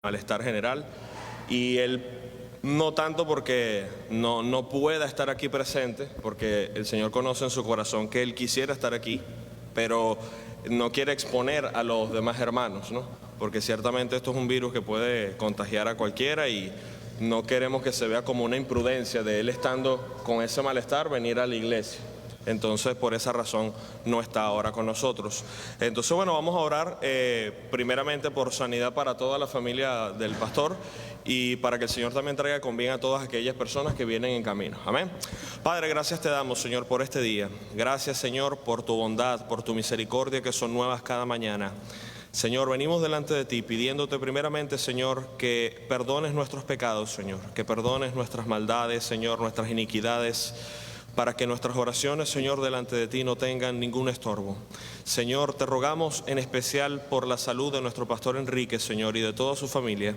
malestar general, y él no tanto porque no pueda estar aquí presente, porque el Señor conoce en su corazón que él quisiera estar aquí, pero no quiere exponer a los demás hermanos, ¿no? Porque ciertamente esto es un virus que puede contagiar a cualquiera y no queremos que se vea como una imprudencia de él estando con ese malestar venir a la iglesia. Entonces, por esa razón, no está ahora con nosotros. Entonces, bueno, vamos a orar primeramente por sanidad para toda la familia del pastor y para que el Señor también traiga con bien a todas aquellas personas que vienen en camino. Amén. Padre, gracias te damos, Señor, por este día. Gracias, Señor, por tu bondad, por tu misericordia que son nuevas cada mañana. Señor, venimos delante de ti pidiéndote primeramente, Señor, que perdones nuestros pecados, Señor, que perdones nuestras maldades, Señor, nuestras iniquidades, para que nuestras oraciones, Señor, delante de ti no tengan ningún estorbo. Señor, te rogamos en especial por la salud de nuestro pastor Enrique, Señor, y de toda su familia,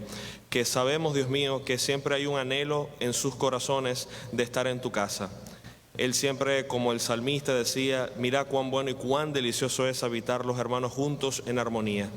que sabemos, Dios mío, que siempre hay un anhelo en sus corazones de estar en tu casa. Él siempre, como el salmista decía, mira cuán bueno y cuán delicioso es habitar los hermanos juntos en armonía.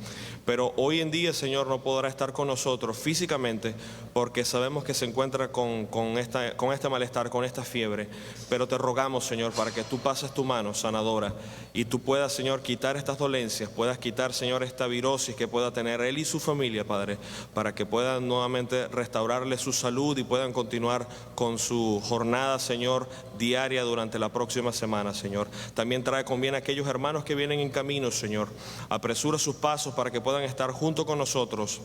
Pero hoy en día, Señor, no podrá estar con nosotros físicamente porque sabemos que se encuentra con este malestar, con esta fiebre. Pero te rogamos, Señor, para que tú pases tu mano sanadora y tú puedas, Señor, quitar estas dolencias, puedas quitar, Señor, esta virosis que pueda tener él y su familia, Padre, para que puedan nuevamente restaurarle su salud y puedan continuar con su jornada, Señor, diaria durante la próxima semana, Señor. También trae con bien a aquellos hermanos que vienen en camino, Señor. Apresura sus pasos para que puedan estar junto con nosotros,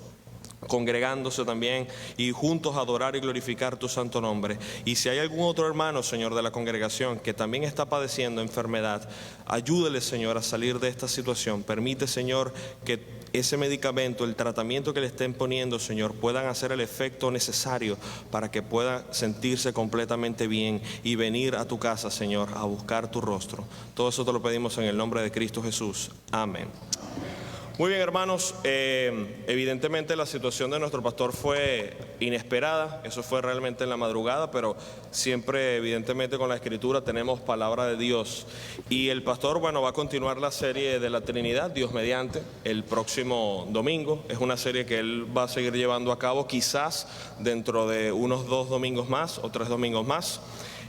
congregándose también y juntos adorar y glorificar tu santo nombre. Y si hay algún otro hermano, Señor, de la congregación que también está padeciendo enfermedad, ayúdele, Señor, a salir de esta situación. Permite, Señor, que ese medicamento, el tratamiento que le estén poniendo, Señor, puedan hacer el efecto necesario para que pueda sentirse completamente bien y venir a tu casa, Señor, a buscar tu rostro. Todo eso te lo pedimos en el nombre de Cristo Jesús. Amén. Muy bien, hermanos, evidentemente la situación de nuestro pastor fue inesperada, eso fue realmente en la madrugada, pero siempre evidentemente con la Escritura tenemos palabra de Dios. Y el pastor, bueno, va a continuar la serie de la Trinidad, Dios mediante, el próximo domingo. Es una serie que él va a seguir llevando a cabo quizás dentro de unos 2 domingos más o 3 domingos más.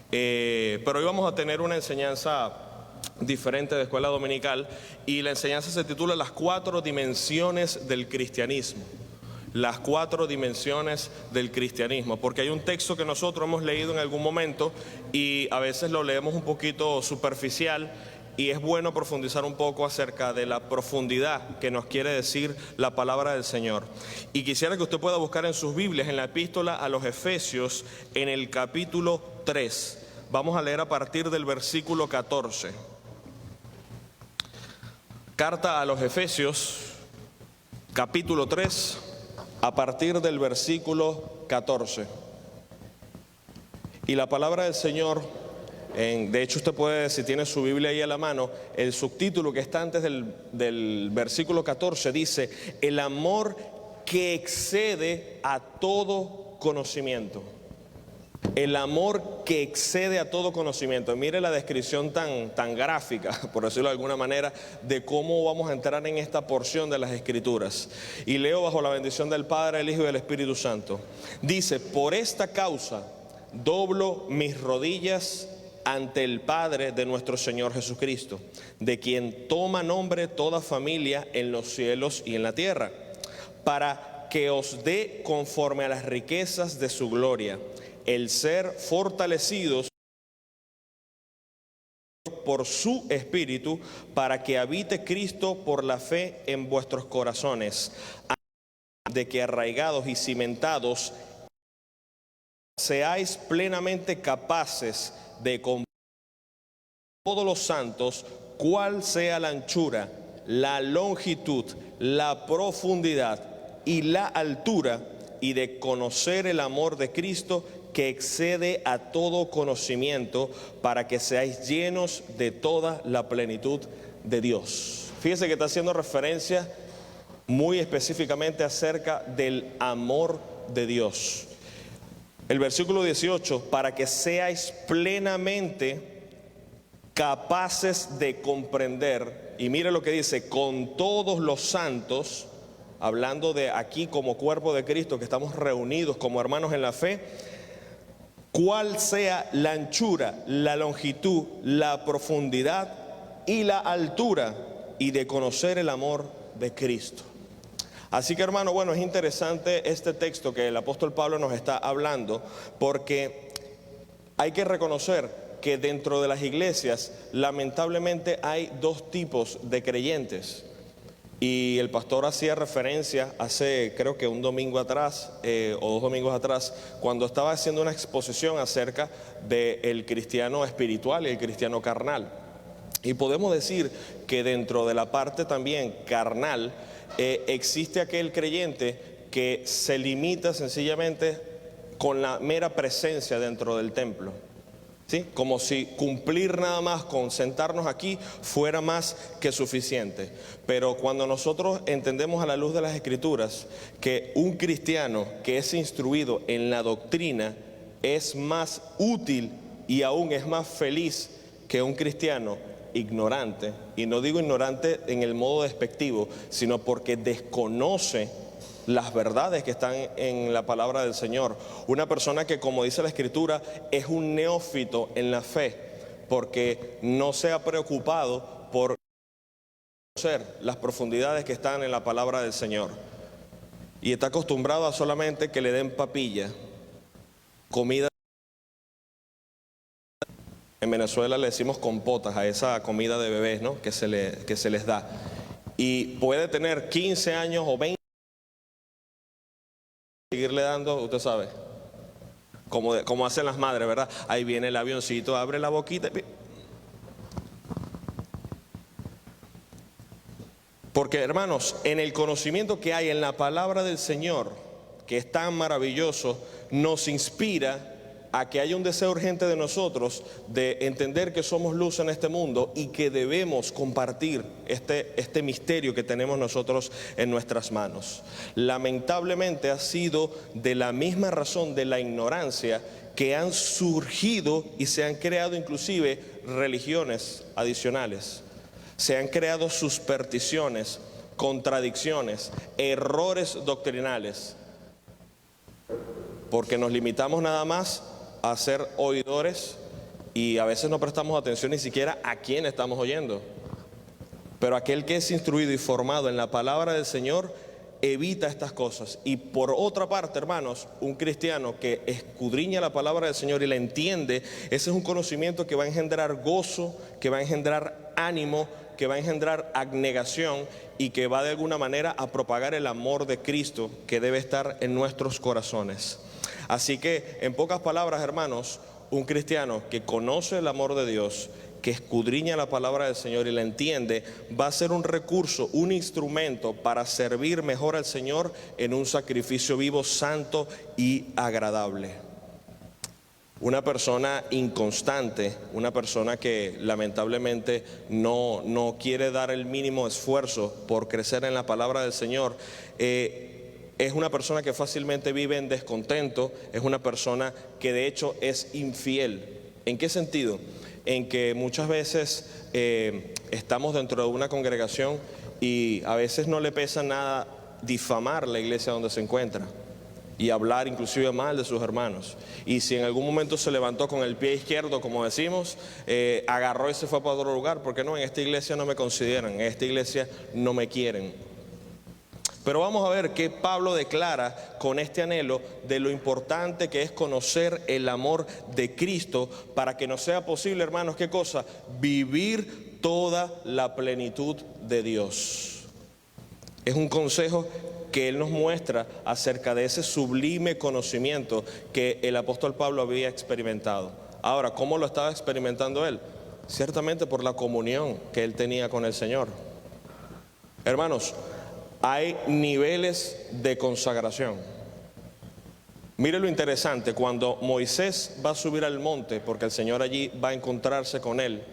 Pero hoy vamos a tener una enseñanza diferente de escuela dominical y la enseñanza se titula Las 4 dimensiones del cristianismo. Las 4 dimensiones del cristianismo, porque hay un texto que nosotros hemos leído en algún momento y a veces lo leemos un poquito superficial y es bueno profundizar un poco acerca de la profundidad que nos quiere decir la palabra del Señor. Y quisiera que usted pueda buscar en sus Biblias, en la epístola a los Efesios, en el capítulo 3. Vamos a leer a partir del versículo 14. Carta a los Efesios, capítulo 3, a partir del versículo 14. Y la palabra del Señor, de hecho usted puede, si tiene su Biblia ahí a la mano, el subtítulo que está antes del versículo 14 dice, el amor que excede a todo conocimiento. El amor que excede a todo conocimiento. Mire la descripción tan gráfica, por decirlo de alguna manera, de cómo vamos a entrar en esta porción de las Escrituras. Y leo bajo la bendición del Padre, el Hijo y del Espíritu Santo. Dice, por esta causa doblo mis rodillas ante el Padre de nuestro Señor Jesucristo, de quien toma nombre toda familia en los cielos y en la tierra, para que os dé conforme a las riquezas de su gloria el ser fortalecidos por su Espíritu, para que habite Cristo por la fe en vuestros corazones, de que arraigados y cimentados seáis plenamente capaces de comprender todos los santos cuál sea la anchura, la longitud, la profundidad y la altura, y de conocer el amor de Cristo que excede a todo conocimiento, para que seáis llenos de toda la plenitud de Dios. Fíjese que está haciendo referencia muy específicamente acerca del amor de Dios. El versículo 18, para que seáis plenamente capaces de comprender, y mire lo que dice, con todos los santos hablando de aquí como cuerpo de Cristo, que estamos reunidos como hermanos en la fe, cuál sea la anchura, la longitud, la profundidad y la altura, y de conocer el amor de Cristo. Así que, hermano, bueno, es interesante este texto que el apóstol Pablo nos está hablando, porque hay que reconocer que dentro de las iglesias lamentablemente hay dos tipos de creyentes. Y el pastor hacía referencia hace, creo que un domingo atrás o 2 domingos atrás, cuando estaba haciendo una exposición acerca del cristiano espiritual y el cristiano carnal. Y podemos decir que dentro de la parte también carnal existe aquel creyente que se limita sencillamente con la mera presencia dentro del templo. ¿Sí? Como si cumplir nada más con sentarnos aquí fuera más que suficiente. Pero cuando nosotros entendemos a la luz de las Escrituras que un cristiano que es instruido en la doctrina es más útil y aún es más feliz que un cristiano ignorante, y no digo ignorante en el modo despectivo, sino porque desconoce las verdades que están en la palabra del Señor. Una persona que, como dice la Escritura, es un neófito en la fe, porque no se ha preocupado por conocer las profundidades que están en la palabra del Señor, y está acostumbrado a solamente que le den papilla, comida. En Venezuela le decimos compotas a esa comida de bebés, ¿no?, que se les da, y puede tener 15 años o 20, seguirle dando, usted sabe, como hacen las madres, ¿verdad? Ahí viene el avioncito, abre la boquita. Porque, hermanos, en el conocimiento que hay en la palabra del Señor, que es tan maravilloso, nos inspira a que haya un deseo urgente de nosotros de entender que somos luz en este mundo y que debemos compartir este misterio que tenemos nosotros en nuestras manos. Lamentablemente ha sido de la misma razón de la ignorancia que han surgido y se han creado inclusive religiones adicionales. Se han creado supersticiones, contradicciones, errores doctrinales, porque nos limitamos nada más a ser oidores y a veces no prestamos atención ni siquiera a quién estamos oyendo. Pero aquel que es instruido y formado en la palabra del Señor evita estas cosas. Y por otra parte, hermanos, un cristiano que escudriña la palabra del Señor y la entiende, ese es un conocimiento que va a engendrar gozo, que va a engendrar ánimo, que va a engendrar abnegación y que va de alguna manera a propagar el amor de Cristo que debe estar en nuestros corazones. Así que, en pocas palabras, hermanos, un cristiano que conoce el amor de Dios, que escudriña la palabra del Señor y la entiende, va a ser un recurso, un instrumento para servir mejor al Señor en un sacrificio vivo, santo y agradable. Una persona inconstante, una persona que lamentablemente no quiere dar el mínimo esfuerzo por crecer en la palabra del Señor, es una persona que fácilmente vive en descontento, es una persona que de hecho es infiel. ¿En qué sentido? En que muchas veces estamos dentro de una congregación y a veces no le pesa nada difamar la iglesia donde se encuentra y hablar inclusive mal de sus hermanos. Y si en algún momento se levantó con el pie izquierdo, como decimos, agarró y se fue para otro lugar, porque no, en esta iglesia no me consideran, en esta iglesia no me quieren. Pero vamos a ver qué Pablo declara con este anhelo de lo importante que es conocer el amor de Cristo para que nos sea posible, hermanos, ¿qué cosa? Vivir toda la plenitud de Dios. Es un consejo que él nos muestra acerca de ese sublime conocimiento que el apóstol Pablo había experimentado. Ahora, ¿cómo lo estaba experimentando él? Ciertamente por la comunión que él tenía con el Señor. Hermanos, hay niveles de consagración. Mire lo interesante, cuando Moisés va a subir al monte, porque el Señor allí va a encontrarse con él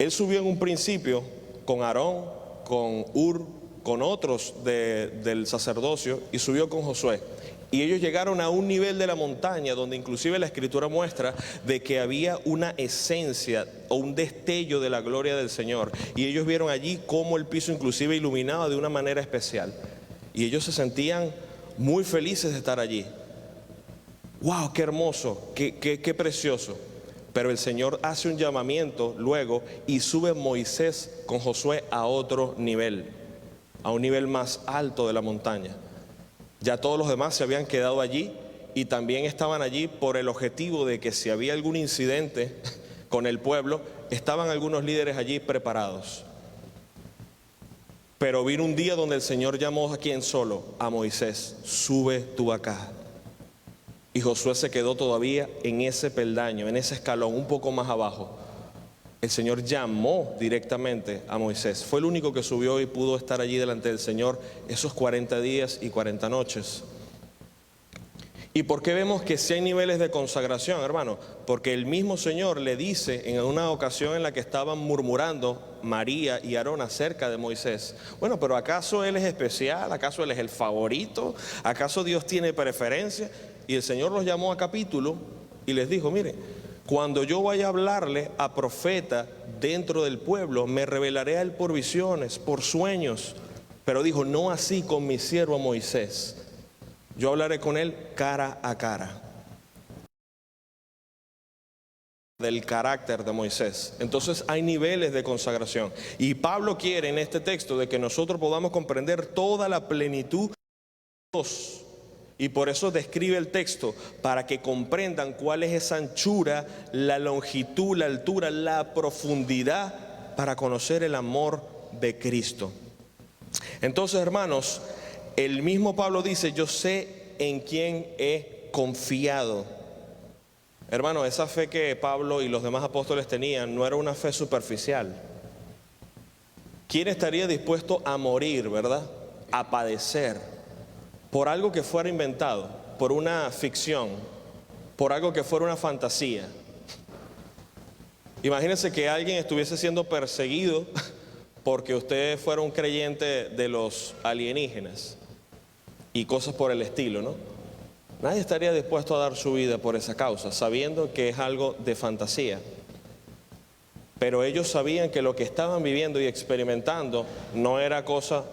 subió en un principio con Aarón, con Hur, con otros del sacerdocio y subió con Josué. Y ellos llegaron a un nivel de la montaña donde inclusive la escritura muestra de que había una esencia o un destello de la gloria del Señor. Y ellos vieron allí cómo el piso inclusive iluminaba de una manera especial. Y ellos se sentían muy felices de estar allí. ¡Wow! ¡Qué hermoso! ¡Qué precioso! Pero el Señor hace un llamamiento luego y sube Moisés con Josué a otro nivel, a un nivel más alto de la montaña. Ya todos los demás se habían quedado allí y también estaban allí por el objetivo de que si había algún incidente con el pueblo, estaban algunos líderes allí preparados. Pero vino un día donde el Señor llamó a quien solo, a Moisés, sube tú acá. Y Josué se quedó todavía en ese peldaño, en ese escalón, un poco más abajo. El Señor llamó directamente a Moisés. Fue el único que subió y pudo estar allí delante del Señor esos 40 días y 40 noches. ¿Y por qué vemos que sí hay niveles de consagración, hermano? Porque el mismo Señor le dice en una ocasión en la que estaban murmurando María y Aarón acerca de Moisés. Bueno, pero ¿acaso él es especial? ¿Acaso él es el favorito? ¿Acaso Dios tiene preferencia? Y el Señor los llamó a capítulo y les dijo, mire, cuando yo vaya a hablarle a profeta dentro del pueblo, me revelaré a él por visiones, por sueños. Pero dijo, no así con mi siervo Moisés. Yo hablaré con él cara a cara. Del carácter de Moisés. Entonces hay niveles de consagración. Y Pablo quiere en este texto de que nosotros podamos comprender toda la plenitud de Dios. Y por eso describe el texto, para que comprendan cuál es esa anchura, la longitud, la altura, la profundidad, para conocer el amor de Cristo. Entonces, hermanos, el mismo Pablo dice, yo sé en quién he confiado. Hermano, esa fe que Pablo y los demás apóstoles tenían no era una fe superficial. ¿Quién estaría dispuesto a morir, verdad? A padecer por algo que fuera inventado, por una ficción, por algo que fuera una fantasía? Imagínense que alguien estuviese siendo perseguido porque usted fuera un creyente de los alienígenas y cosas por el estilo, ¿no? Nadie estaría dispuesto a dar su vida por esa causa, sabiendo que es algo de fantasía. Pero ellos sabían que lo que estaban viviendo y experimentando no era cosa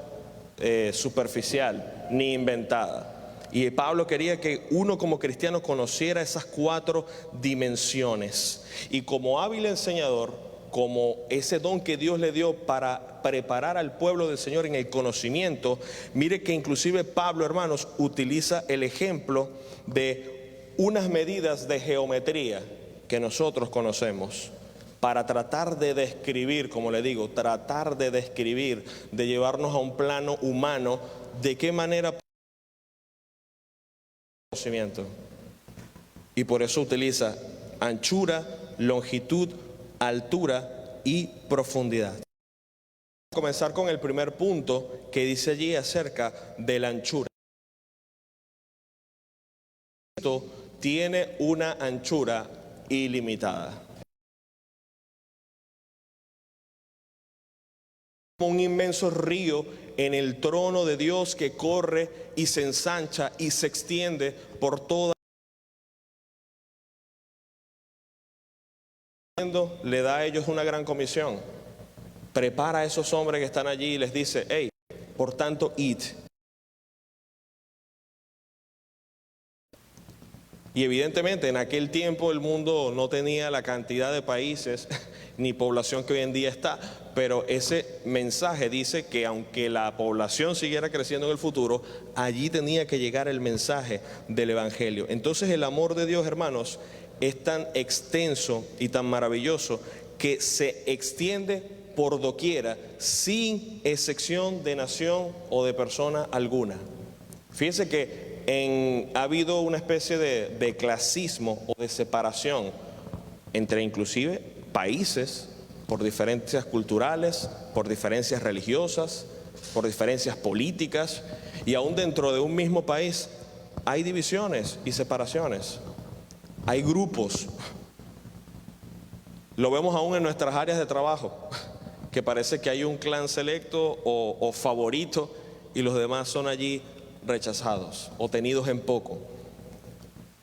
superficial ni inventada. Y Pablo quería que uno como cristiano conociera esas 4 dimensiones. Y como hábil enseñador, como ese don que Dios le dio para preparar al pueblo del Señor en el conocimiento, mire que inclusive Pablo, hermanos, utiliza el ejemplo de unas medidas de geometría que nosotros conocemos para tratar de describir, como le digo, tratar de describir, de llevarnos a un plano humano, de qué manera conocimiento. Y por eso utiliza anchura, longitud, altura y profundidad. Vamos a comenzar con el primer punto que dice allí acerca de la anchura. Esto tiene una anchura ilimitada. Un inmenso río en el trono de Dios que corre y se ensancha y se extiende por toda. Le da a ellos una gran comisión. Prepara a esos hombres que están allí y les dice, hey, por tanto, id. Y evidentemente en aquel tiempo el mundo no tenía la cantidad de países ni población que hoy en día está, pero ese mensaje dice que aunque la población siguiera creciendo en el futuro, allí tenía que llegar el mensaje del Evangelio. Entonces el amor de Dios, hermanos, es tan extenso y tan maravilloso que se extiende por doquiera sin excepción de nación o de persona alguna. Fíjense que ha habido una especie de clasismo o de separación entre inclusive países por diferencias culturales, por diferencias religiosas, por diferencias políticas, y aún dentro de un mismo país hay divisiones y separaciones, hay grupos. Lo vemos aún en nuestras áreas de trabajo. que parece que hay un clan selecto o favorito y los demás son allí rechazados o tenidos en poco.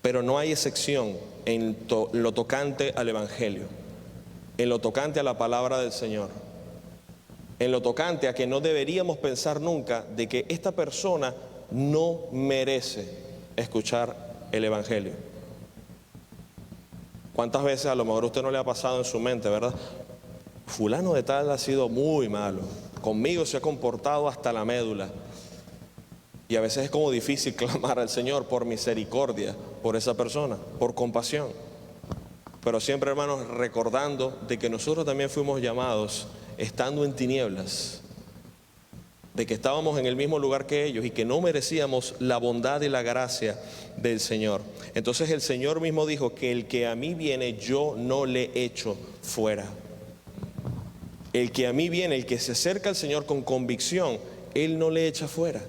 Pero no hay excepción en lo tocante al Evangelio, en lo tocante a la palabra del Señor, en lo tocante a que no deberíamos pensar nunca de que esta persona no merece escuchar el Evangelio. ¿Cuántas veces a lo mejor a usted no le ha pasado en su mente, verdad? Fulano de tal ha sido muy malo, conmigo se ha comportado hasta la médula. Y a veces es como difícil clamar al Señor por misericordia por esa persona, por compasión. Pero siempre, hermanos, recordando de que nosotros también fuimos llamados estando en tinieblas, de que estábamos en el mismo lugar que ellos y que no merecíamos la bondad y la gracia del Señor. Entonces el Señor mismo dijo que el que a mí viene yo no le echo fuera. El que a mí viene, el que se acerca al Señor con convicción, Él no le echa fuera.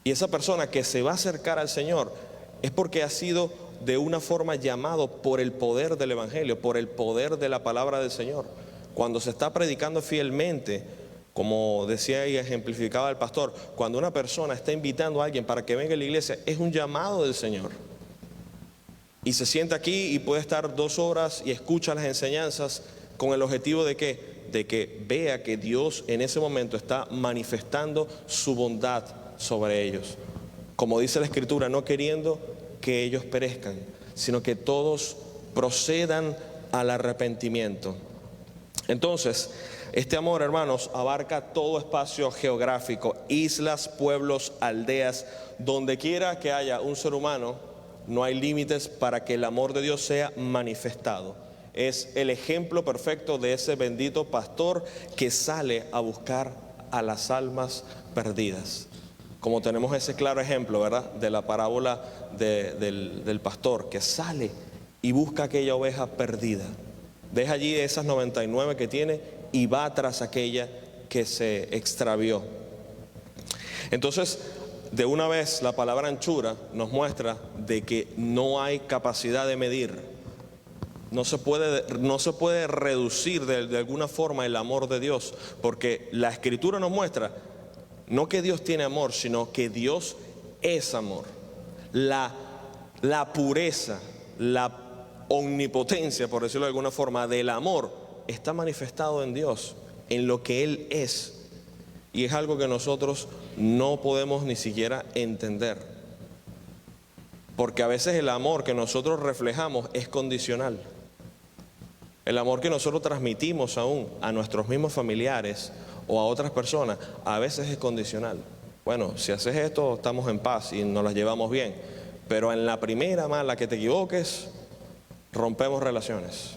Y esa persona que se va a acercar al Señor es porque ha sido de una forma llamado por el poder del Evangelio, por el poder de la palabra del Señor. Cuando se está predicando fielmente, como decía y ejemplificaba el pastor, cuando una persona está invitando a alguien para que venga a la iglesia, es un llamado del Señor. Y se sienta aquí y puede estar 2 horas y escucha las enseñanzas con el objetivo de que vea que Dios en ese momento está manifestando su bondad sobre ellos. Como dice la Escritura, no queriendo que ellos perezcan, sino que todos procedan al arrepentimiento. Entonces, este amor, hermanos, abarca todo espacio geográfico, islas, pueblos, aldeas, donde quiera que haya un ser humano, no hay límites para que el amor de Dios sea manifestado. Es el ejemplo perfecto de ese bendito pastor que sale a buscar a las almas perdidas. Como tenemos ese claro ejemplo, ¿verdad?, de la parábola del pastor que sale y busca aquella oveja perdida. Deja allí esas 99 que tiene y va tras aquella que se extravió. Entonces, de una vez la palabra anchura nos muestra de que no hay capacidad de medir. No se puede reducir de alguna forma el amor de Dios, porque la Escritura nos muestra no que Dios tiene amor, sino que Dios es amor. La pureza, la omnipotencia, por decirlo de alguna forma, del amor está manifestado en Dios, en lo que Él es. Y es algo que nosotros no podemos ni siquiera entender. Porque a veces el amor que nosotros reflejamos es condicional. El amor que nosotros transmitimos aún a nuestros mismos familiares o a otras personas, a veces es condicional. Bueno, si haces esto, estamos en paz y nos las llevamos bien. Pero en la primera mala que te equivoques, rompemos relaciones.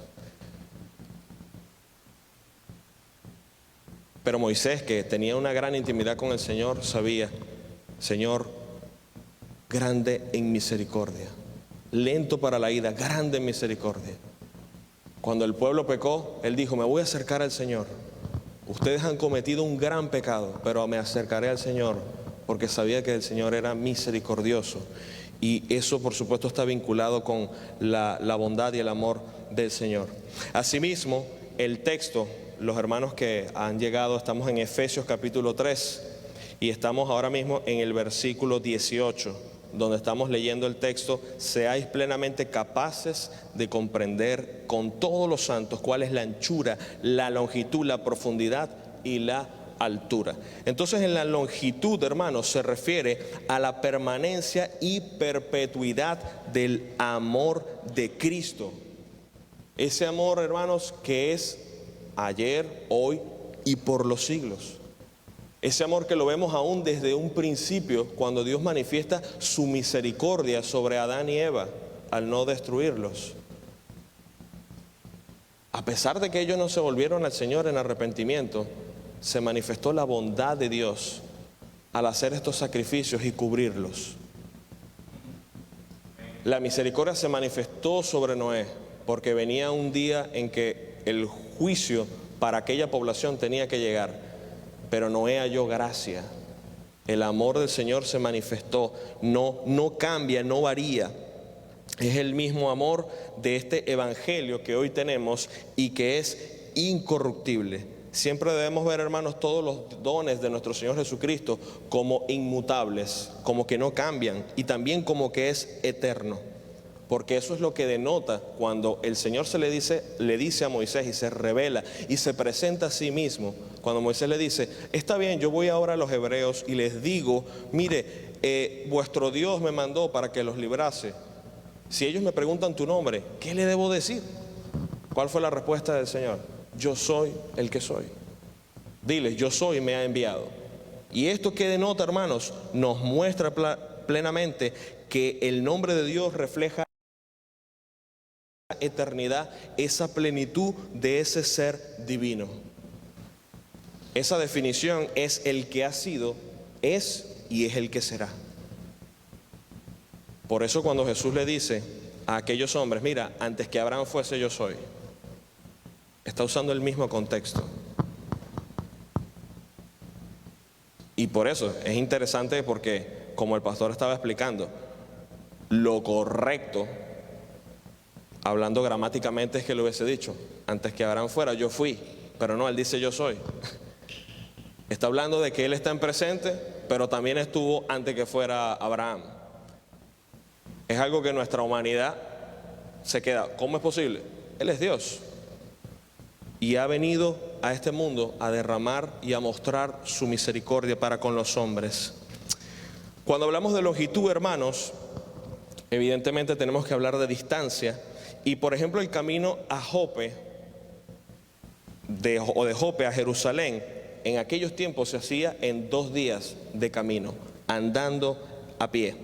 Pero Moisés, que tenía una gran intimidad con el Señor, sabía: Señor, grande en misericordia, lento para la ira, grande en misericordia. Cuando el pueblo pecó, él dijo: me voy a acercar al Señor. Ustedes han cometido un gran pecado, pero me acercaré al Señor, porque sabía que el Señor era misericordioso. Y eso, por supuesto, está vinculado con la bondad y el amor del Señor. Asimismo, el texto, los hermanos que han llegado, estamos en Efesios capítulo 3 y estamos ahora mismo en el versículo 18, donde estamos leyendo el texto: seáis plenamente capaces de comprender con todos los santos cuál es la anchura, la longitud, la profundidad y la altura. Entonces, en la longitud, hermanos, se refiere a la permanencia y perpetuidad del amor de Cristo. Ese amor, hermanos, que es ayer, hoy y por los siglos. Ese amor que lo vemos aún desde un principio, cuando Dios manifiesta su misericordia sobre Adán y Eva al no destruirlos. A pesar de que ellos no se volvieron al Señor en arrepentimiento, se manifestó la bondad de Dios al hacer estos sacrificios y cubrirlos. La misericordia se manifestó sobre Noé, porque venía un día en que el juicio para aquella población tenía que llegar, pero Noé halló gracia. El amor del Señor se manifestó, no cambia, no varía. Es el mismo amor de este evangelio que hoy tenemos y que es incorruptible, Siempre debemos ver, hermanos, todos los dones de nuestro Señor Jesucristo como inmutables, como que no cambian, y también como que es eterno. Porque eso es lo que denota cuando el Señor le dice a Moisés y se revela y se presenta a sí mismo. Cuando Moisés le dice: está bien, yo voy ahora a los hebreos y les digo, mire, vuestro Dios me mandó para que los librase. Si ellos me preguntan tu nombre, ¿qué le debo decir? ¿Cuál fue la respuesta del Señor? Yo soy el que soy. Diles, yo soy, me ha enviado. Y esto que denota, hermanos, nos muestra plenamente que el nombre de Dios refleja eternidad, esa plenitud de ese ser divino. Esa definición es el que ha sido, es y es el que será. Por eso cuando Jesús le dice a aquellos hombres, mira, antes que Abraham fuese, yo soy, está usando el mismo contexto. Y por eso es interesante, porque como el pastor estaba explicando, lo correcto, hablando gramáticamente, es que lo hubiese dicho: antes que Abraham fuera, yo fui. Pero no, él dice yo soy. Está hablando de que él está en presente, pero también estuvo antes que fuera Abraham. Es algo que nuestra humanidad se queda: ¿cómo es posible? Él es Dios y ha venido a este mundo a derramar y a mostrar su misericordia para con los hombres. Cuando hablamos de longitud, hermanos, evidentemente tenemos que hablar de distancia. Y por ejemplo, el camino a Jope, de Jope a Jerusalén, en aquellos tiempos se hacía en 2 días de camino, andando a pie.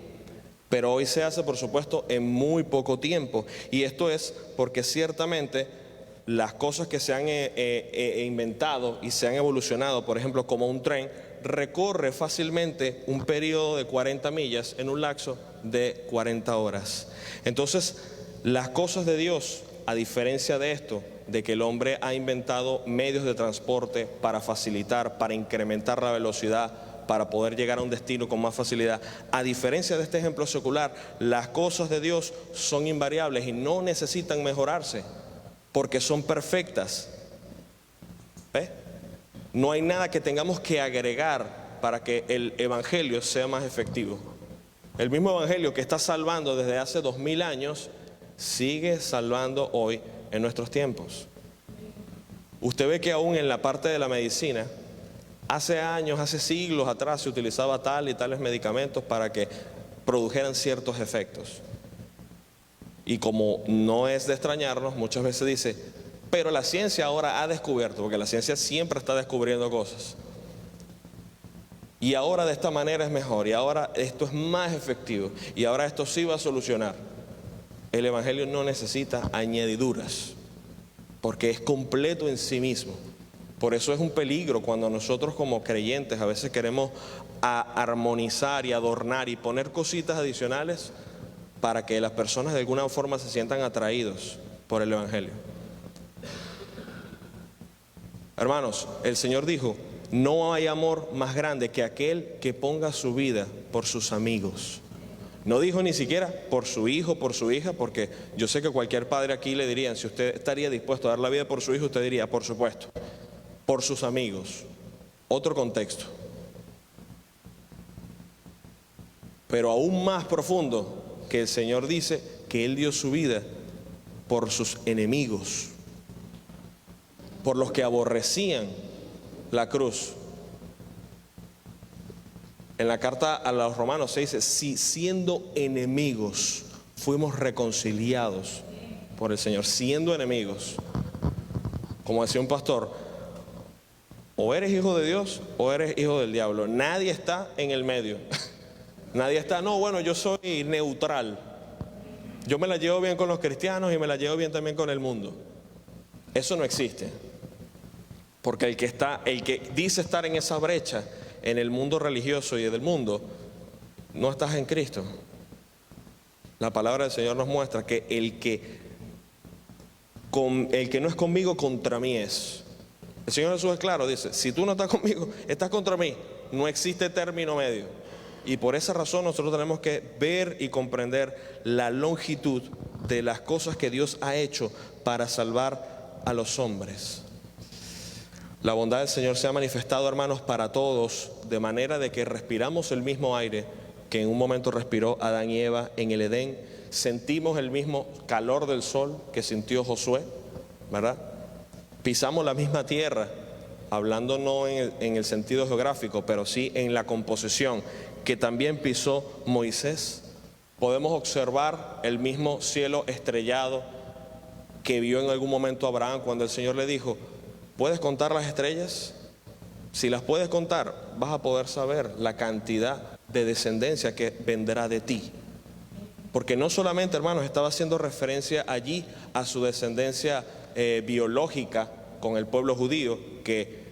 Pero hoy se hace, por supuesto, en muy poco tiempo. Y esto es porque ciertamente las cosas que se han inventado y se han evolucionado, por ejemplo, como un tren, recorre fácilmente un periodo de 40 millas en un lapso de 40 horas. Entonces, las cosas de Dios, a diferencia de esto, de que el hombre ha inventado medios de transporte para facilitar, para incrementar la velocidad, para poder llegar a un destino con más facilidad, a diferencia de este ejemplo secular, las cosas de Dios son invariables y no necesitan mejorarse, porque son perfectas. ¿Ve? No hay nada que tengamos que agregar para que el evangelio sea más efectivo. El mismo evangelio que está salvando desde hace 2000 años sigue salvando hoy en nuestros tiempos. Usted ve que aún en la parte de la medicina, hace años, hace siglos atrás, se utilizaba tal y tales medicamentos para que produjeran ciertos efectos. Y como no es de extrañarnos, muchas veces dice, pero la ciencia ahora ha descubierto, porque la ciencia siempre está descubriendo cosas. Y ahora de esta manera es mejor, y ahora esto es más efectivo, y ahora esto sí va a solucionar. El evangelio no necesita añadiduras, porque es completo en sí mismo. Por eso es un peligro cuando nosotros como creyentes a veces queremos armonizar y adornar y poner cositas adicionales para que las personas de alguna forma se sientan atraídos por el evangelio. Hermanos, el Señor dijo: no hay amor más grande que aquel que ponga su vida por sus amigos. No dijo ni siquiera por su hijo, por su hija, porque yo sé que cualquier padre aquí le dirían, si usted estaría dispuesto a dar la vida por su hijo, usted diría, por supuesto. Por sus amigos, otro contexto. Pero aún más profundo, que el Señor dice que Él dio su vida por sus enemigos, por los que aborrecían la cruz. En la carta a los Romanos se dice, si siendo enemigos fuimos reconciliados por el Señor, siendo enemigos. Como decía un pastor, o eres hijo de Dios o eres hijo del diablo. Nadie está en el medio. Nadie está, no, bueno, yo soy neutral. Yo me la llevo bien con los cristianos y me la llevo bien también con el mundo. Eso no existe. Porque el que dice estar en esa brecha, en el mundo religioso y del mundo, no estás en Cristo. La palabra del Señor nos muestra que el que no es conmigo, contra mí es. El Señor Jesús es claro, dice, si tú no estás conmigo, estás contra mí. No existe término medio. Y por esa razón nosotros tenemos que ver y comprender la longitud de las cosas que Dios ha hecho para salvar a los hombres. La bondad del Señor se ha manifestado, hermanos, para todos, de manera de que respiramos el mismo aire que en un momento respiró Adán y Eva en el Edén. Sentimos el mismo calor del sol que sintió Josué, ¿verdad? Pisamos la misma tierra, hablando no en el sentido geográfico, pero sí en la composición, que también pisó Moisés. Podemos observar el mismo cielo estrellado que vio en algún momento Abraham cuando el Señor le dijo: ¿puedes contar las estrellas? Si las puedes contar, vas a poder saber la cantidad de descendencia que vendrá de ti. Porque no solamente, hermanos, estaba haciendo referencia allí a su descendencia biológica con el pueblo judío, que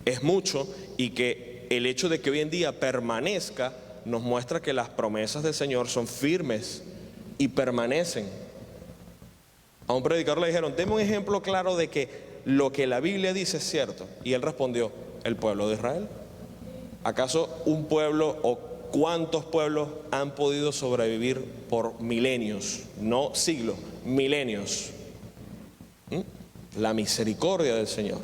es mucho, y que el hecho de que hoy en día permanezca nos muestra que las promesas del Señor son firmes y permanecen. A un predicador le dijeron: deme un ejemplo claro de que lo que la Biblia dice es cierto. Y él respondió: el pueblo de Israel. ¿Acaso un pueblo o cuántos pueblos han podido sobrevivir por milenios? No siglos, milenios. La misericordia del Señor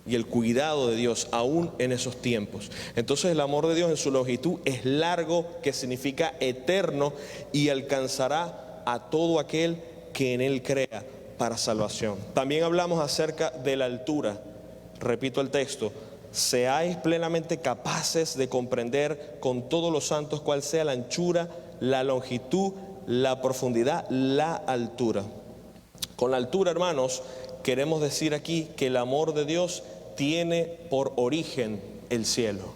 y el cuidado de Dios aún en esos tiempos. Entonces el amor de Dios en su longitud es largo, que significa eterno, y alcanzará a todo aquel que en él crea para salvación. También hablamos acerca de la altura. Repito el texto: seáis plenamente capaces de comprender con todos los santos cuál sea la anchura, la longitud, la profundidad, la altura. Con la altura, hermanos, queremos decir aquí que el amor de Dios tiene por origen el cielo.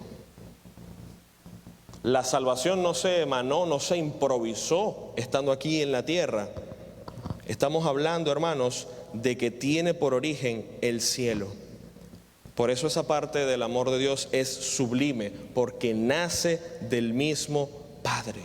La salvación no se emanó, no se improvisó estando aquí en la tierra. Estamos hablando, hermanos, de que tiene por origen el cielo. Por eso esa parte del amor de Dios es sublime, porque nace del mismo Padre.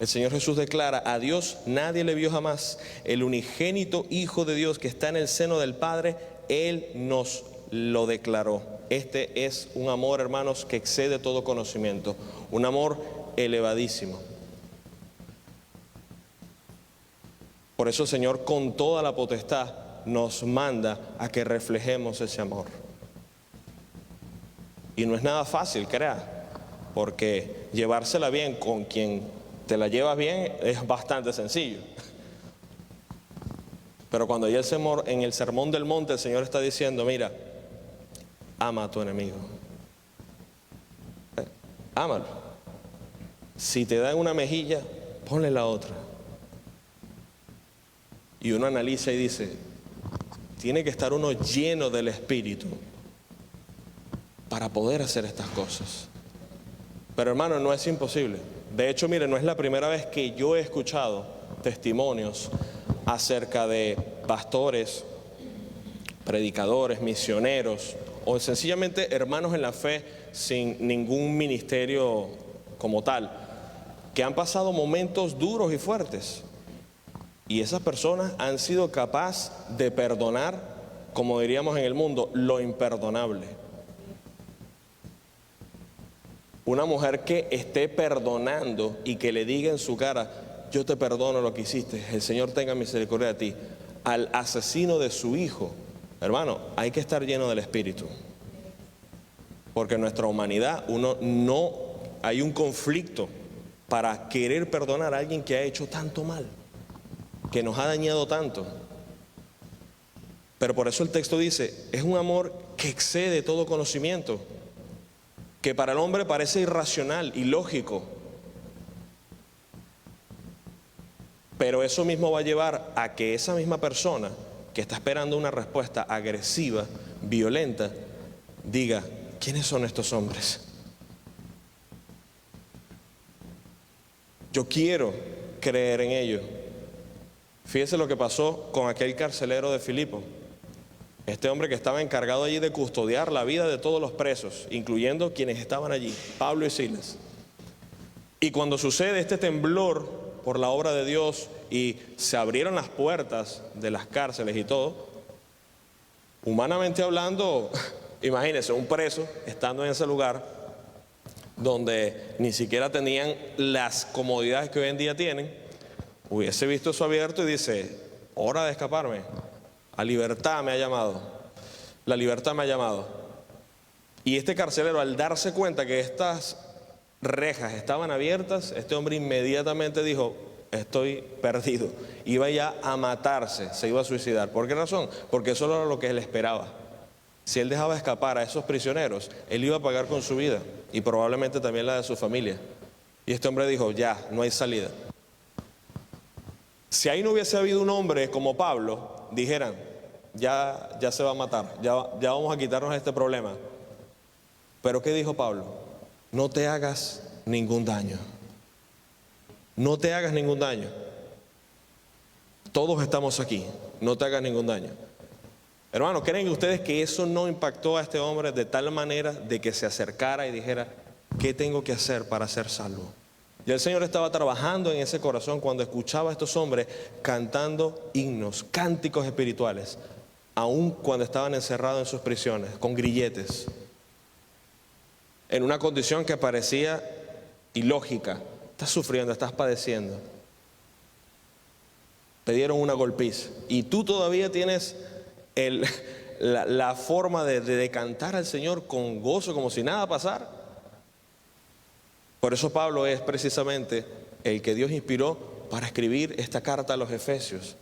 El Señor Jesús declara: a Dios nadie le vio jamás. El unigénito Hijo de Dios que está en el seno del Padre, Él nos lo declaró. Este es un amor, hermanos, que excede todo conocimiento, un amor elevadísimo. Por eso el Señor, con toda la potestad, nos manda a que reflejemos ese amor. Y no es nada fácil, crea, porque llevársela bien con quien te la llevas bien es bastante sencillo. Pero cuando ya en el sermón del monte el Señor está diciendo: mira, ama a tu enemigo, ámalo. Si te dan una mejilla, ponle la otra. Y uno analiza y dice: tiene que estar uno lleno del Espíritu para poder hacer estas cosas. Pero, hermano, no es imposible. De hecho, mire, no es la primera vez que yo he escuchado testimonios acerca de pastores, predicadores, misioneros, o sencillamente hermanos en la fe sin ningún ministerio como tal, que han pasado momentos duros y fuertes. Y esas personas han sido capaces de perdonar, como diríamos en el mundo, lo imperdonable. Una mujer que esté perdonando y que le diga en su cara: yo te perdono lo que hiciste, el Señor tenga misericordia de ti, al asesino de su hijo. Hermano, hay que estar lleno del Espíritu, porque en nuestra humanidad hay un conflicto para querer perdonar a alguien que ha hecho tanto mal, que nos ha dañado tanto. Pero por eso el texto dice: es un amor que excede todo conocimiento, que para el hombre parece irracional, ilógico. Pero eso mismo va a llevar a que esa misma persona que está esperando una respuesta agresiva, violenta, diga: ¿quiénes son estos hombres? Yo quiero creer en ellos. Fíjese lo que pasó con aquel carcelero de Filipo. Este hombre que estaba encargado allí de custodiar la vida de todos los presos, incluyendo quienes estaban allí, Pablo y Silas. Y cuando sucede este temblor por la obra de Dios y se abrieron las puertas de las cárceles y todo, humanamente hablando, imagínense un preso estando en ese lugar donde ni siquiera tenían las comodidades que hoy en día tienen, hubiese visto eso abierto y dice: hora de escaparme. A libertad me ha llamado. La libertad me ha llamado. Y este carcelero, al darse cuenta que estas rejas estaban abiertas, este hombre inmediatamente dijo: estoy perdido. Iba ya a matarse, se iba a suicidar. ¿Por qué razón? Porque eso era lo que él esperaba. Si él dejaba escapar a esos prisioneros, él iba a pagar con su vida y probablemente también la de su familia. Y este hombre dijo: ya, no hay salida. Si ahí no hubiese habido un hombre como Pablo, dijeran: ya se va a matar, ya vamos a quitarnos este problema. Pero ¿qué dijo Pablo? No te hagas ningún daño. No te hagas ningún daño. Todos estamos aquí. No te hagas ningún daño. Hermanos, ¿creen ustedes que eso no impactó a este hombre de tal manera de que se acercara y dijera: ¿qué tengo que hacer para ser salvo? Y el Señor estaba trabajando en ese corazón cuando escuchaba a estos hombres cantando himnos, cánticos espirituales, aun cuando estaban encerrados en sus prisiones, con grilletes, en una condición que parecía ilógica. Estás sufriendo, estás padeciendo. Te dieron una golpiza y tú todavía tienes la forma de cantar al Señor con gozo, como si nada pasara. Por eso Pablo es precisamente el que Dios inspiró para escribir esta carta a los Efesios,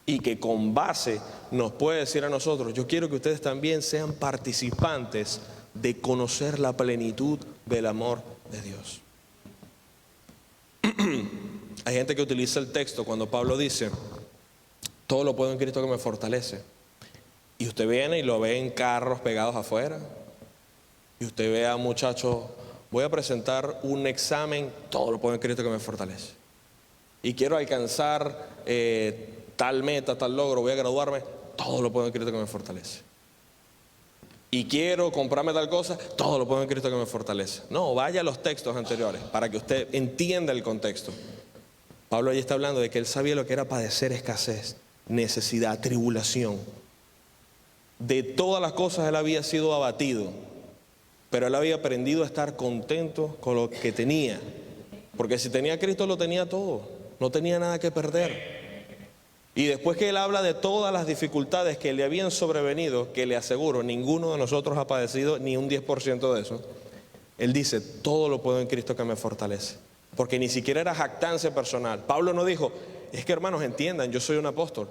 y que con base nos puede decir a nosotros: yo quiero que ustedes también sean participantes de conocer la plenitud del amor de Dios. Hay gente que utiliza el texto cuando Pablo dice: todo lo puedo en Cristo que me fortalece. Y usted viene y lo ve en carros pegados afuera. Y usted ve a muchachos: voy a presentar un examen, todo lo puedo en Cristo que me fortalece. Y quiero alcanzar tal meta, tal logro, voy a graduarme, todo lo puedo en Cristo que me fortalece. Y quiero comprarme tal cosa, todo lo puedo en Cristo que me fortalece. No, vaya a los textos anteriores para que usted entienda el contexto. Pablo allí está hablando de que él sabía lo que era padecer escasez, necesidad, tribulación. De todas las cosas él había sido abatido, pero él había aprendido a estar contento con lo que tenía. Porque si tenía a Cristo, lo tenía todo, no tenía nada que perder. Y después que él habla de todas las dificultades que le habían sobrevenido, que le aseguro, ninguno de nosotros ha padecido ni un 10% de eso, él dice: todo lo puedo en Cristo que me fortalece. Porque ni siquiera era jactancia personal. Pablo no dijo: es que hermanos entiendan, yo soy un apóstol.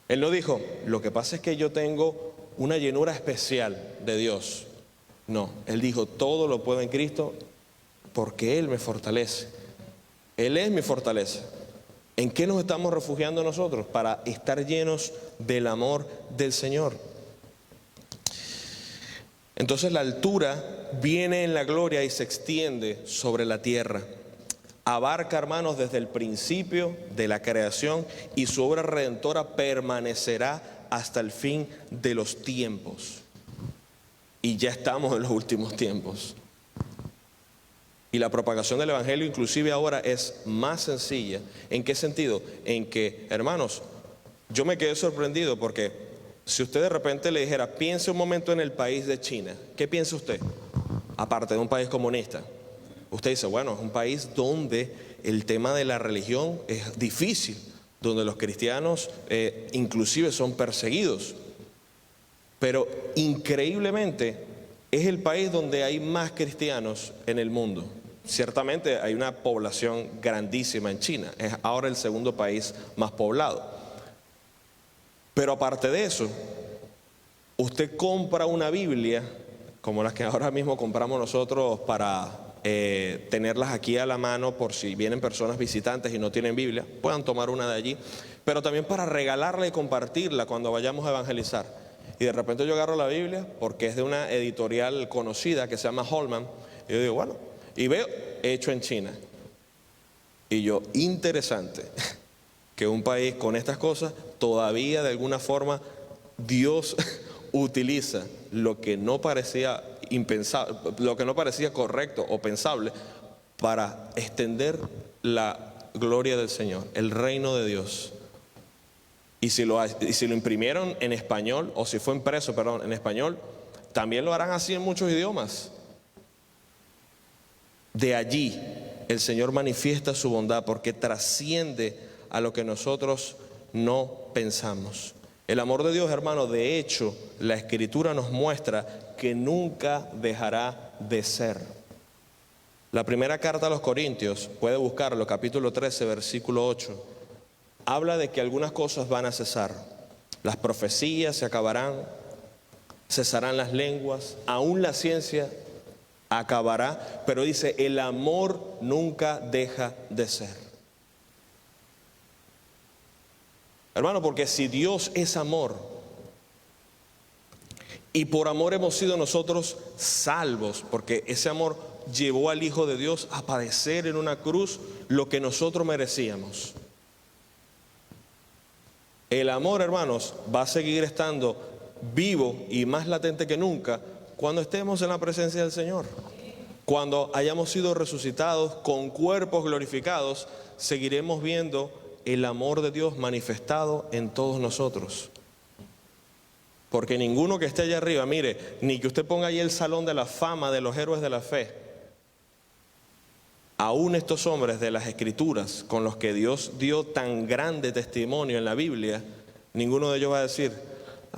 Él no dijo: lo que pasa es que yo tengo una llenura especial de Dios. No, él dijo: todo lo puedo en Cristo porque Él me fortalece. Él es mi fortaleza. ¿En qué nos estamos refugiando nosotros? Para estar llenos del amor del Señor. Entonces la altura viene en la gloria y se extiende sobre la tierra. Abarca, hermanos, desde el principio de la creación, y su obra redentora permanecerá hasta el fin de los tiempos. Y ya estamos en los últimos tiempos. Y la propagación del Evangelio inclusive ahora es más sencilla. ¿En qué sentido? En que, hermanos, yo me quedé sorprendido porque si usted de repente le dijera: piense un momento en el país de China, ¿qué piensa usted? Aparte de un país comunista. Usted dice: bueno, es un país donde el tema de la religión es difícil, donde los cristianos inclusive son perseguidos. Pero increíblemente es el país donde hay más cristianos en el mundo. Ciertamente hay una población grandísima en China, es ahora el segundo país más poblado. Pero aparte de eso, usted compra una Biblia, como las que ahora mismo compramos nosotros para tenerlas aquí a la mano por si vienen personas visitantes y no tienen Biblia, puedan tomar una de allí, pero también para regalarla y compartirla cuando vayamos a evangelizar. Y de repente yo agarro la Biblia, porque es de una editorial conocida que se llama Holman, y yo digo: bueno, y veo hecho en China. Y yo: interesante que un país con estas cosas todavía de alguna forma Dios utiliza lo que no parecía impensable, lo que no parecía correcto o pensable, para extender la gloria del Señor, el reino de Dios. Y si lo imprimieron en español, o si fue impreso, perdón, en español, también lo harán así en muchos idiomas. De allí el Señor manifiesta su bondad, porque trasciende a lo que nosotros no pensamos. El amor de Dios, hermano, de hecho, la Escritura nos muestra que nunca dejará de ser. La primera carta a los Corintios, puede buscarlo, capítulo 13, versículo 8, habla de que algunas cosas van a cesar. Las profecías se acabarán, cesarán las lenguas, aún la ciencia acabará, pero dice, el amor nunca deja de ser. Hermano, porque si Dios es amor, y por amor hemos sido nosotros salvos, porque ese amor llevó al Hijo de Dios a padecer en una cruz lo que nosotros merecíamos. El amor, hermanos, va a seguir estando vivo y más latente que nunca cuando estemos en la presencia del Señor. Cuando hayamos sido resucitados con cuerpos glorificados, seguiremos viendo el amor de Dios manifestado en todos nosotros. Porque ninguno que esté allá arriba, mire, ni que usted ponga ahí el salón de la fama de los héroes de la fe, aún estos hombres de las Escrituras con los que Dios dio tan grande testimonio en la Biblia, ninguno de ellos va a decir,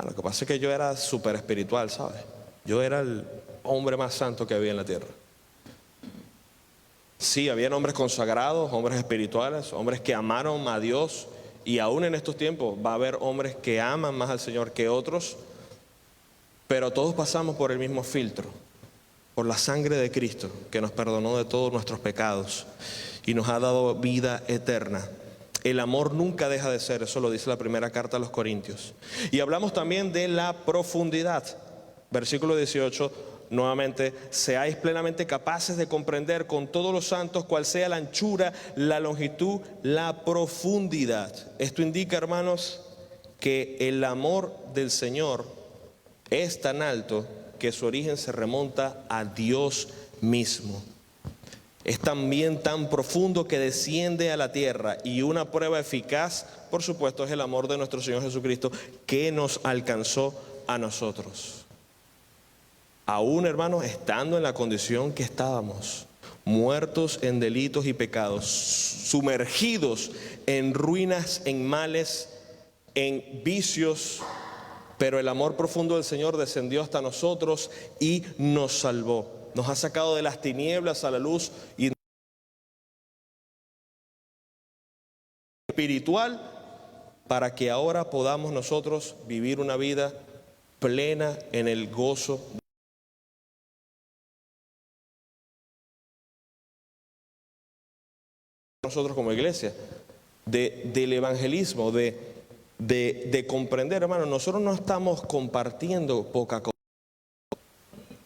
lo que pasa es que yo era súper espiritual, ¿sabes? Yo era el hombre más santo que había en la tierra. Sí, habían hombres consagrados, hombres espirituales, hombres que amaron a Dios, y aún en estos tiempos va a haber hombres que aman más al Señor que otros, pero todos pasamos por el mismo filtro, por la sangre de Cristo, que nos perdonó de todos nuestros pecados y nos ha dado vida eterna. El amor nunca deja de ser, eso lo dice la primera carta a los Corintios. Y hablamos también de la profundidad. Versículo 18, nuevamente, seáis plenamente capaces de comprender con todos los santos cuál sea la anchura, la longitud, la profundidad. Esto indica, hermanos, que el amor del Señor es tan alto que su origen se remonta a Dios mismo. Es también tan profundo que desciende a la tierra, y una prueba eficaz, por supuesto, es el amor de nuestro Señor Jesucristo que nos alcanzó a nosotros. Aún, hermanos, estando en la condición que estábamos, muertos en delitos y pecados, sumergidos en ruinas, en males, en vicios, pero el amor profundo del Señor descendió hasta nosotros y nos salvó. Nos ha sacado de las tinieblas a la luz y espiritual, para que ahora podamos nosotros vivir una vida plena en el gozo de nosotros como iglesia, del evangelismo, de comprender, hermano, nosotros no estamos compartiendo poca cosa.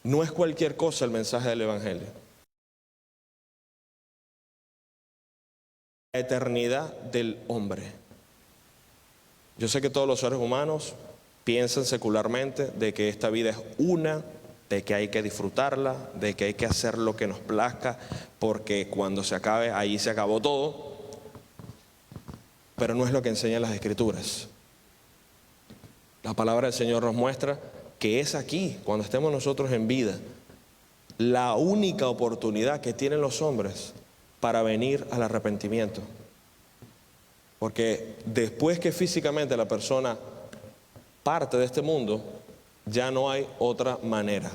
No es cualquier cosa el mensaje del evangelio. La eternidad del hombre. Yo sé que todos los seres humanos piensan secularmente de que esta vida es una, de que hay que disfrutarla, de que hay que hacer lo que nos plazca, porque cuando se acabe, ahí se acabó todo. Pero no es lo que enseñan las Escrituras. La palabra del Señor nos muestra que es aquí, cuando estemos nosotros en vida, la única oportunidad que tienen los hombres para venir al arrepentimiento. Porque después que físicamente la persona parte de este mundo, ya no hay otra manera.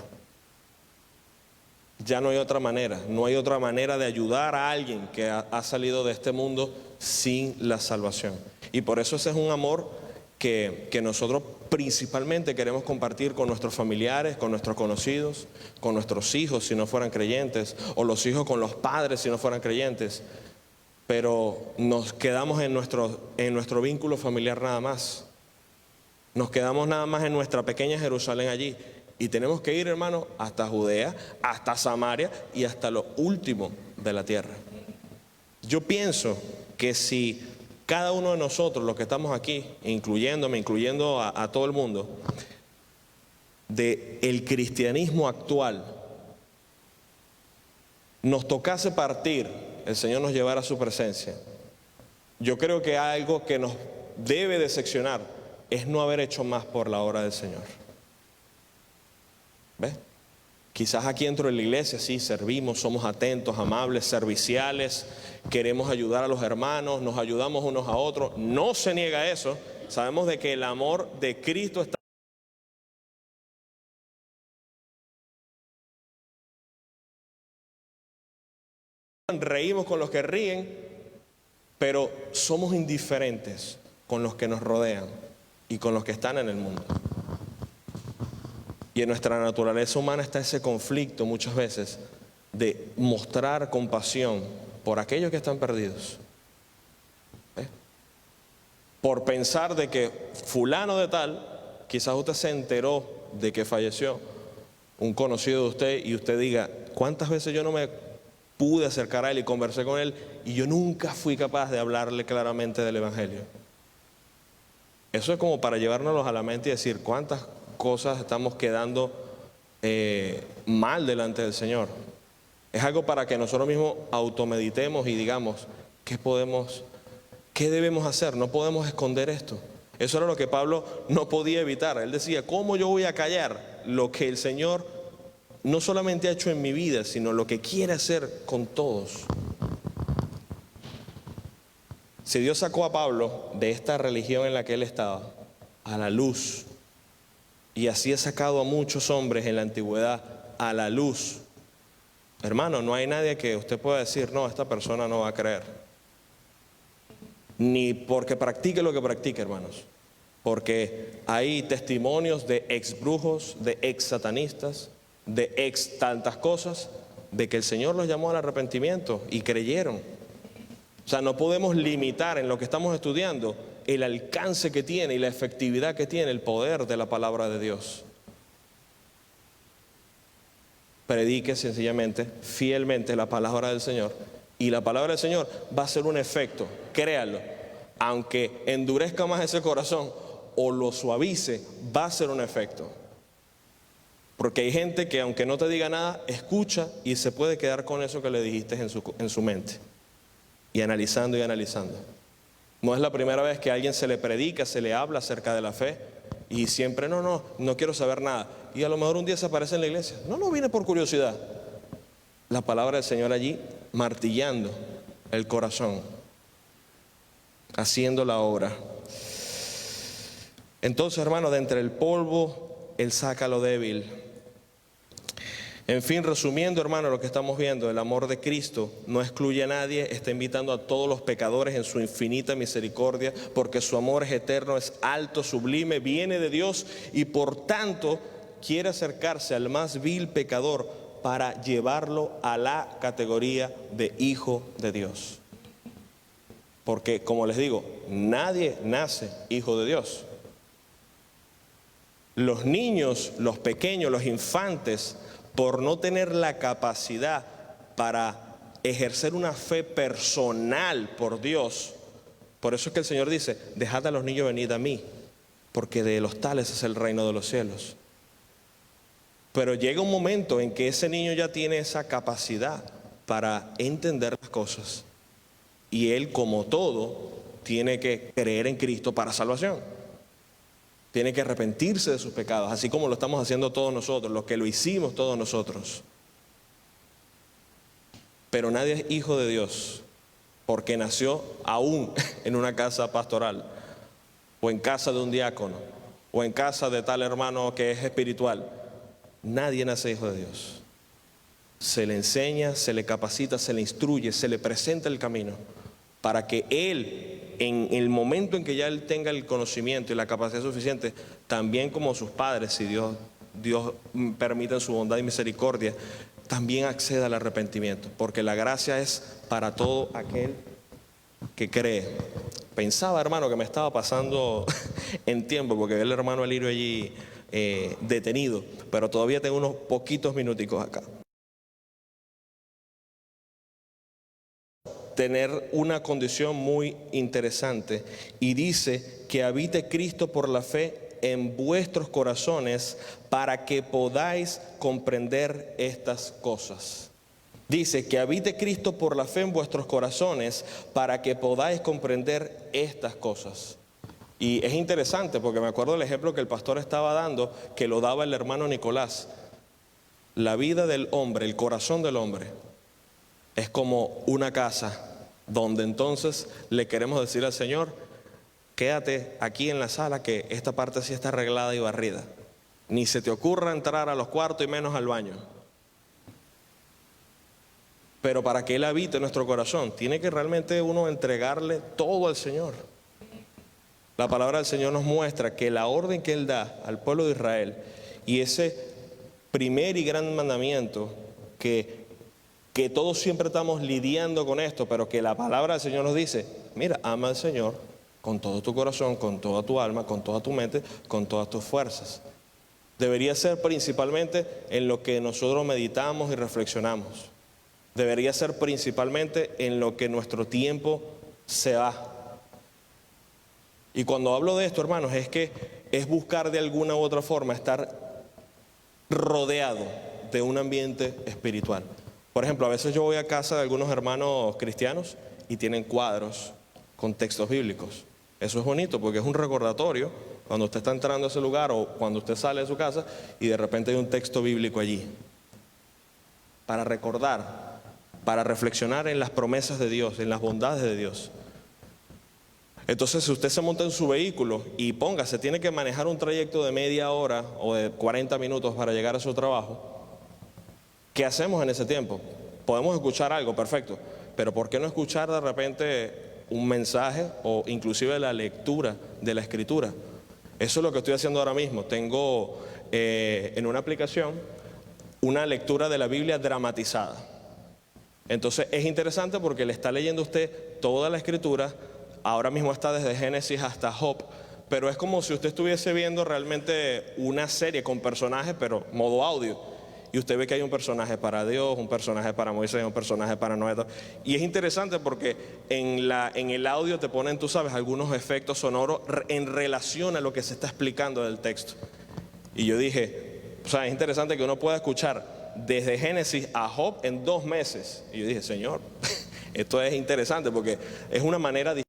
Ya no hay otra manera. No hay otra manera de ayudar a alguien que ha salido de este mundo sin la salvación. Y por eso ese es un amor que nosotros principalmente queremos compartir con nuestros familiares, con nuestros conocidos, con nuestros hijos si no fueran creyentes, o los hijos con los padres si no fueran creyentes. Pero nos quedamos en nuestro vínculo familiar nada más. Nos quedamos nada más en nuestra pequeña Jerusalén allí. Y tenemos que ir, hermano, hasta Judea, hasta Samaria y hasta lo último de la tierra. Yo pienso que si cada uno de nosotros, los que estamos aquí, incluyendo a todo el mundo, del cristianismo actual, nos tocase partir, el Señor nos llevara a su presencia, yo creo que algo que nos debe decepcionar es no haber hecho más por la obra del Señor. ¿Ves? Quizás aquí dentro de la iglesia sí servimos, somos atentos, amables, serviciales, queremos ayudar a los hermanos, nos ayudamos unos a otros, no se niega eso, sabemos de que el amor de Cristo está. Reímos con los que ríen, pero somos indiferentes con los que nos rodean y con los que están en el mundo. Y en nuestra naturaleza humana está ese conflicto muchas veces de mostrar compasión por aquellos que están perdidos. Por pensar de que fulano de tal, quizás usted se enteró de que falleció un conocido de usted y usted diga, ¿cuántas veces yo no me pude acercar a él y conversé con él y yo nunca fui capaz de hablarle claramente del Evangelio? Eso es como para llevárnoslos a la mente y decir cuántas cosas estamos quedando mal delante del Señor. Es algo para que nosotros mismos automeditemos y digamos, ¿qué debemos hacer? No podemos esconder esto. Eso era lo que Pablo no podía evitar. Él decía, ¿cómo yo voy a callar lo que el Señor no solamente ha hecho en mi vida, sino lo que quiere hacer con todos? Si Dios sacó a Pablo de esta religión en la que él estaba a la luz, y así ha sacado a muchos hombres en la antigüedad a la luz, hermano, no hay nadie que usted pueda decir, no, esta persona no va a creer. Ni porque practique lo que practique, hermanos. Porque hay testimonios de ex brujos, de ex satanistas, de ex tantas cosas, de que el Señor los llamó al arrepentimiento y creyeron. O sea, no podemos limitar en lo que estamos estudiando el alcance que tiene y la efectividad que tiene el poder de la palabra de Dios. Predique sencillamente, fielmente la palabra del Señor, y la palabra del Señor va a hacer un efecto, créalo. Aunque endurezca más ese corazón o lo suavice, va a hacer un efecto. Porque hay gente que aunque no te diga nada, escucha y se puede quedar con eso que le dijiste en su mente. Y analizando y analizando. No es la primera vez que a alguien se le predica, se le habla acerca de la fe y siempre no quiero saber nada. Y a lo mejor un día se aparece en la iglesia. No viene por curiosidad. La palabra del Señor allí martillando el corazón, haciendo la obra. Entonces, hermano, de entre el polvo, Él saca lo débil. En fin, resumiendo, hermano, lo que estamos viendo, el amor de Cristo no excluye a nadie, está invitando a todos los pecadores en su infinita misericordia, porque su amor es eterno, es alto, sublime, viene de Dios y por tanto quiere acercarse al más vil pecador para llevarlo a la categoría de hijo de Dios. Porque, como les digo, nadie nace hijo de Dios. Los niños, los pequeños, los infantes, por no tener la capacidad para ejercer una fe personal por Dios, por eso es que el Señor dice, dejad a los niños venir a mí, porque de los tales es el reino de los cielos. Pero llega un momento en que ese niño ya tiene esa capacidad para entender las cosas, y él, como todo, tiene que creer en Cristo para salvación. Tiene que arrepentirse de sus pecados, así como lo estamos haciendo todos nosotros, los que lo hicimos todos nosotros. Pero nadie es hijo de Dios porque nació aún en una casa pastoral, o en casa de un diácono, o en casa de tal hermano que es espiritual. Nadie nace hijo de Dios. Se le enseña, se le capacita, se le instruye, se le presenta el camino para que él, en el momento en que ya él tenga el conocimiento y la capacidad suficiente, también como sus padres, si Dios permite en su bondad y misericordia, también acceda al arrepentimiento, porque la gracia es para todo aquel que cree. Pensaba, hermano, que me estaba pasando en tiempo, porque ve el hermano Elirio allí detenido, pero todavía tengo unos poquitos minuticos acá. Tener una condición muy interesante, y dice que habite Cristo por la fe en vuestros corazones para que podáis comprender estas cosas. Dice que habite Cristo por la fe en vuestros corazones para que podáis comprender estas cosas. Y es interesante porque me acuerdo del ejemplo que el pastor estaba dando, que lo daba el hermano Nicolás. La vida del hombre, el corazón del hombre, es como una casa donde entonces le queremos decir al Señor, quédate aquí en la sala que esta parte sí está arreglada y barrida. Ni se te ocurra entrar a los cuartos y menos al baño. Pero para que Él habite en nuestro corazón, tiene que realmente uno entregarle todo al Señor. La palabra del Señor nos muestra que la orden que Él da al pueblo de Israel y ese primer y gran mandamiento que todos siempre estamos lidiando con esto, pero que la palabra del Señor nos dice, mira, ama al Señor con todo tu corazón, con toda tu alma, con toda tu mente, con todas tus fuerzas. Debería ser principalmente en lo que nosotros meditamos y reflexionamos. Debería ser principalmente en lo que nuestro tiempo se va. Y cuando hablo de esto, hermanos, es que es buscar de alguna u otra forma estar rodeado de un ambiente espiritual. Por ejemplo, a veces yo voy a casa de algunos hermanos cristianos y tienen cuadros con textos bíblicos. Eso es bonito porque es un recordatorio cuando usted está entrando a ese lugar o cuando usted sale de su casa y de repente hay un texto bíblico allí. Para recordar, para reflexionar en las promesas de Dios, en las bondades de Dios. Entonces, si usted se monta en su vehículo y póngase, tiene que manejar un trayecto de media hora o de 40 minutos para llegar a su trabajo, ¿qué hacemos en ese tiempo? Podemos escuchar algo, perfecto, pero ¿por qué no escuchar de repente un mensaje o inclusive la lectura de la Escritura? Eso es lo que estoy haciendo ahora mismo. Tengo en una aplicación una lectura de la Biblia dramatizada. Entonces es interesante porque le está leyendo usted toda la Escritura. Ahora mismo está desde Génesis hasta Job, pero es como si usted estuviese viendo realmente una serie con personajes, pero modo audio. Y usted ve que hay un personaje para Dios, un personaje para Moisés, un personaje para Noé. Y es interesante porque en el audio te ponen, tú sabes, algunos efectos sonoros en relación a lo que se está explicando del texto. Y yo dije, o sea, es interesante que uno pueda escuchar desde Génesis a Job en 2 meses. Y yo dije, Señor, esto es interesante porque es una manera diferente.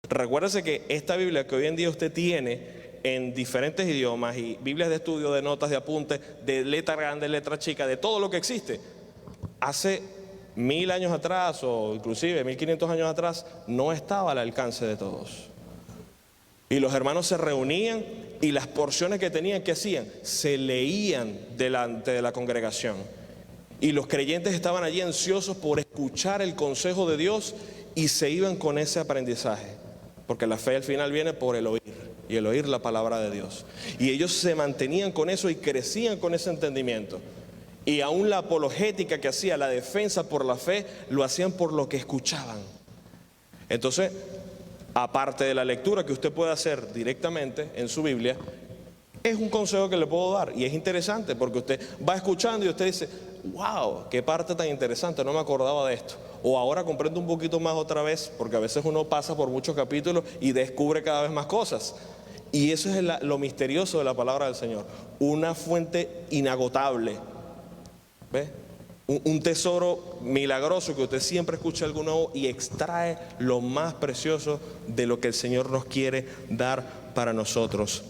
Recuérdese que esta Biblia que hoy en día usted tiene en diferentes idiomas y Biblias de estudio, de notas, de apuntes, de letra grande, letra chica, de todo lo que existe, hace 1000 años atrás o inclusive 1500 años atrás no estaba al alcance de todos. Y los hermanos se reunían y las porciones que tenían, ¿qué hacían? Se leían delante de la congregación. Y los creyentes estaban allí ansiosos por escuchar el consejo de Dios y se iban con ese aprendizaje. Porque la fe al final viene por el oír, y el oír la palabra de Dios. Y ellos se mantenían con eso y crecían con ese entendimiento. Y aún la apologética que hacía, la defensa por la fe, lo hacían por lo que escuchaban. Entonces, aparte de la lectura que usted puede hacer directamente en su Biblia, es un consejo que le puedo dar. Y es interesante porque usted va escuchando y usted dice, wow, qué parte tan interesante, no me acordaba de esto. O ahora comprendo un poquito más otra vez, porque a veces uno pasa por muchos capítulos y descubre cada vez más cosas. Y eso es lo misterioso de la palabra del Señor. Una fuente inagotable. ¿Ve? Un tesoro milagroso que usted siempre escucha algo nuevo y extrae lo más precioso de lo que el Señor nos quiere dar para nosotros.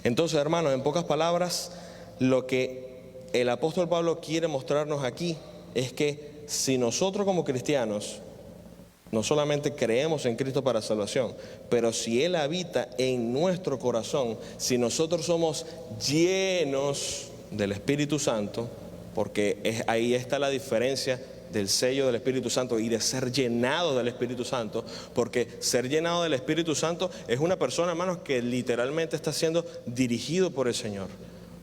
Entonces, hermanos, en pocas palabras, lo que el apóstol Pablo quiere mostrarnos aquí es que si nosotros como cristianos no solamente creemos en Cristo para salvación, pero si Él habita en nuestro corazón, si nosotros somos llenos del Espíritu Santo, porque ahí está la diferencia del sello del Espíritu Santo y de ser llenado del Espíritu Santo, porque ser llenado del Espíritu Santo es una persona, hermanos, que literalmente está siendo dirigido por el Señor.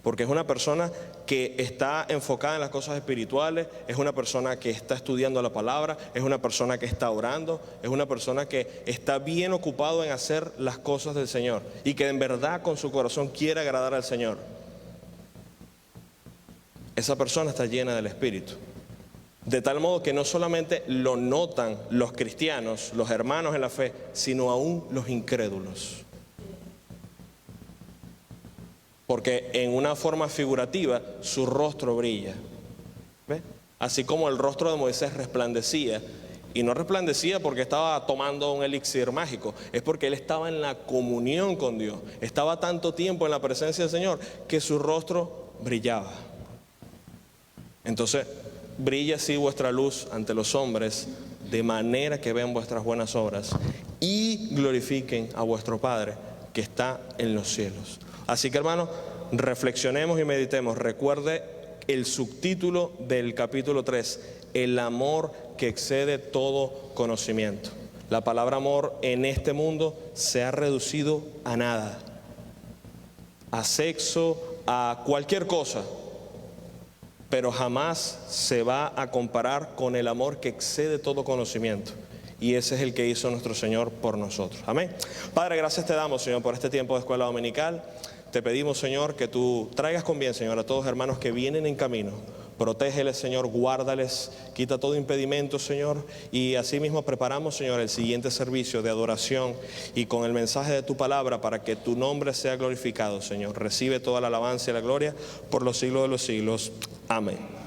Porque es una persona que está enfocada en las cosas espirituales, es una persona que está estudiando la palabra, es una persona que está orando, es una persona que está bien ocupado en hacer las cosas del Señor y que en verdad con su corazón quiere agradar al Señor. Esa persona está llena del Espíritu. De tal modo que no solamente lo notan los cristianos, los hermanos en la fe, sino aún los incrédulos. Porque en una forma figurativa su rostro brilla. ¿Ve? Así como el rostro de Moisés resplandecía. Y no resplandecía porque estaba tomando un elixir mágico. Es porque él estaba en la comunión con Dios. Estaba tanto tiempo en la presencia del Señor que su rostro brillaba. Entonces, brille así vuestra luz ante los hombres, de manera que vean vuestras buenas obras y glorifiquen a vuestro Padre que está en los cielos. Así que, hermano, reflexionemos y meditemos. Recuerde el subtítulo del capítulo 3, el amor que excede todo conocimiento. La palabra amor en este mundo se ha reducido a nada, a sexo, a cualquier cosa, pero jamás se va a comparar con el amor que excede todo conocimiento. Y ese es el que hizo nuestro Señor por nosotros. Amén. Padre, gracias te damos, Señor, por este tiempo de escuela dominical. Te pedimos, Señor, que tú traigas con bien, Señor, a todos los hermanos que vienen en camino. Protégeles, Señor, guárdales, quita todo impedimento, Señor. Y asimismo preparamos, Señor, el siguiente servicio de adoración y con el mensaje de tu palabra para que tu nombre sea glorificado, Señor. Recibe toda la alabanza y la gloria por los siglos de los siglos. Amén.